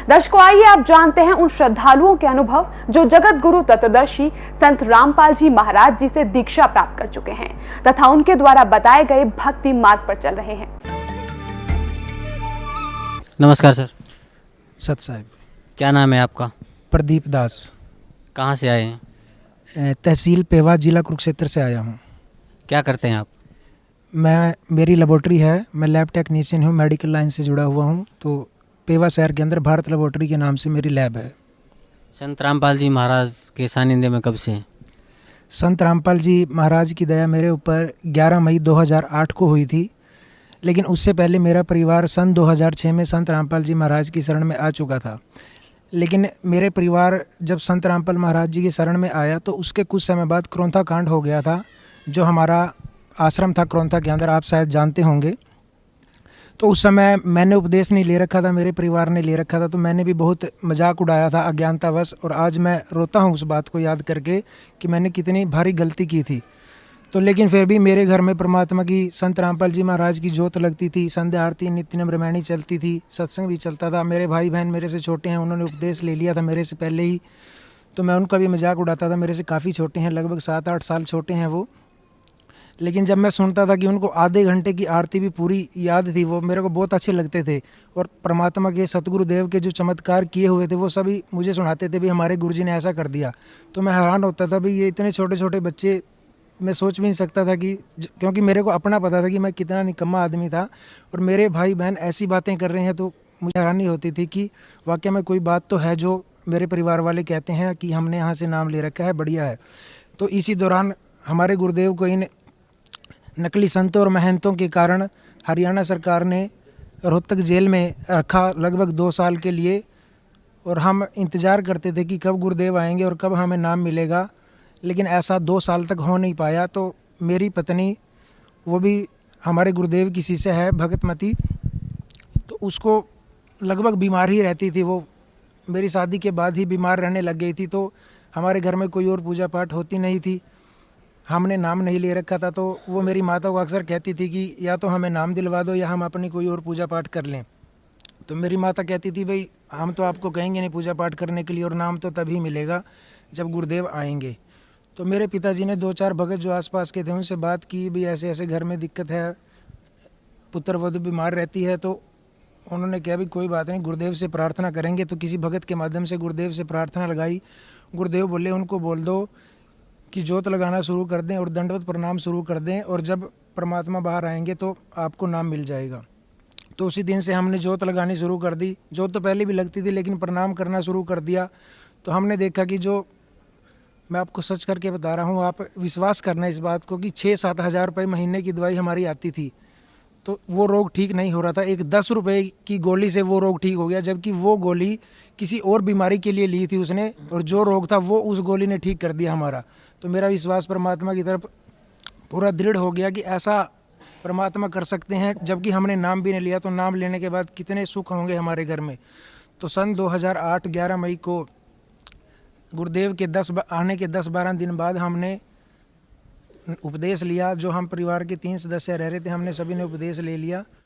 दर्शकों, आइए आप जानते हैं उन श्रद्धालुओं के अनुभव जो जगत गुरु तत्वदर्शी संत रामपाल जी महाराज जी से दीक्षा प्राप्त कर चुके हैं तथा उनके द्वारा बताए गए भक्ति मार्ग पर चल रहे हैं। नमस्कार सर। सत साहब। क्या नाम है आपका? प्रदीप दास। कहाँ से आए हैं? तहसील पेवा, जिला कुरुक्षेत्र से आया हूँ। क्या करते हैं आप? मेरी लेबोरेटरी है, मैं लैब टेक्नीशियन हूँ, मेडिकल लाइन से जुड़ा हुआ हूँ। तो पेवा शहर के अंदर भारत लेबोरेटरी के नाम से मेरी लैब है। संत रामपाल जी महाराज के सानिध्य में कब से हैं? संत रामपाल जी महाराज की दया मेरे ऊपर 11 मई 2008 को हुई थी, लेकिन उससे पहले मेरा परिवार सन 2006 में संत रामपाल जी महाराज की शरण में आ चुका था। लेकिन मेरे परिवार जब संत रामपाल महाराज जी की शरण में आया तो उसके कुछ समय बाद क्रोंथा कांड हो गया था। जो हमारा आश्रम था क्रोंथा के अंदर, आप शायद जानते होंगे। तो उस समय मैंने उपदेश नहीं ले रखा था, मेरे परिवार ने ले रखा था, तो मैंने भी बहुत मजाक उड़ाया था अज्ञानतावश। और आज मैं रोता हूँ उस बात को याद करके कि मैंने कितनी भारी गलती की थी। तो लेकिन फिर भी मेरे घर में परमात्मा की, संत रामपाल जी महाराज की जोत लगती थी, संध्या आरती नित्य नम रामायणी चलती थी, सत्संग भी चलता था। मेरे भाई बहन मेरे से छोटे हैं, उन्होंने उपदेश ले लिया था मेरे से पहले ही, तो मैं उनका भी मजाक उड़ाता था। मेरे से काफ़ी छोटे हैं, लगभग 7-8 साल छोटे हैं वो। लेकिन जब मैं सुनता था कि उनको आधे घंटे की आरती भी पूरी याद थी, वो मेरे को बहुत अच्छे लगते थे। और परमात्मा के सतगुरुदेव के जो चमत्कार किए हुए थे वो सभी मुझे सुनाते थे भी हमारे गुरुजी ने ऐसा कर दिया। तो मैं हैरान होता था भी ये इतने छोटे छोटे बच्चे, मैं सोच भी नहीं सकता था कि, क्योंकि मेरे को अपना पता था कि मैं कितना निकम्मा आदमी था और मेरे भाई बहन ऐसी बातें कर रहे हैं। तो मुझे हैरानी होती थी कि वाकई में कोई बात तो है जो मेरे परिवार वाले कहते हैं कि हमने यहाँ से नाम ले रखा है, बढ़िया है। तो इसी दौरान हमारे गुरुदेव को इन नकली संतों और महंतों के कारण हरियाणा सरकार ने रोहतक जेल में रखा लगभग 2 साल के लिए। और हम इंतज़ार करते थे कि कब गुरुदेव आएंगे और कब हमें नाम मिलेगा, लेकिन ऐसा 2 साल तक हो नहीं पाया। तो मेरी पत्नी, वो भी हमारे गुरुदेव की शिष्य है, भगतमती, तो उसको लगभग बीमार ही रहती थी। वो मेरी शादी के बाद ही बीमार रहने लग गई थी। तो हमारे घर में कोई और पूजा पाठ होती नहीं थी, हमने नाम नहीं ले रखा था। तो वो मेरी माता को अक्सर कहती थी कि या तो हमें नाम दिलवा दो या हम अपनी कोई और पूजा पाठ कर लें। तो मेरी माता कहती थी भाई हम तो आपको कहेंगे नहीं पूजा पाठ करने के लिए, और नाम तो तभी मिलेगा जब गुरुदेव आएंगे। तो मेरे पिताजी ने 2-4 भगत जो आसपास के थे उनसे बात की, भी ऐसे ऐसे घर में दिक्कत है, पुत्र वधू बीमार रहती है। तो उन्होंने कहा भी कोई बात नहीं, गुरुदेव से प्रार्थना करेंगे। तो किसी भगत के माध्यम से गुरुदेव से प्रार्थना लगाई। गुरुदेव बोले उनको बोल दो कि जोत लगाना शुरू कर दें और दंडवत प्रणाम शुरू कर दें, और जब परमात्मा बाहर आएंगे तो आपको नाम मिल जाएगा। तो उसी दिन से हमने जोत लगानी शुरू कर दी। जोत तो पहले भी लगती थी लेकिन प्रणाम करना शुरू कर दिया। तो हमने देखा कि जो मैं आपको सच करके बता रहा हूँ, आप विश्वास करना इस बात को, कि 6-7 हज़ार रुपये महीने की दवाई हमारी आती थी तो वो रोग ठीक नहीं हो रहा था। एक 10 रुपये की गोली से वो रोग ठीक हो गया, जबकि वो गोली किसी और बीमारी के लिए ली थी उसने, और जो रोग था वो उस गोली ने ठीक कर दिया हमारा। तो मेरा विश्वास परमात्मा की तरफ पूरा दृढ़ हो गया कि ऐसा परमात्मा कर सकते हैं, जबकि हमने नाम भी नहीं लिया। तो नाम लेने के बाद कितने सुख होंगे हमारे घर में। तो सन 2008 11 मई को गुरुदेव के आने के 10-12 दिन बाद हमने उपदेश लिया। जो हम परिवार के 3 सदस्य रह रहे थे, हमने सभी ने उपदेश ले लिया।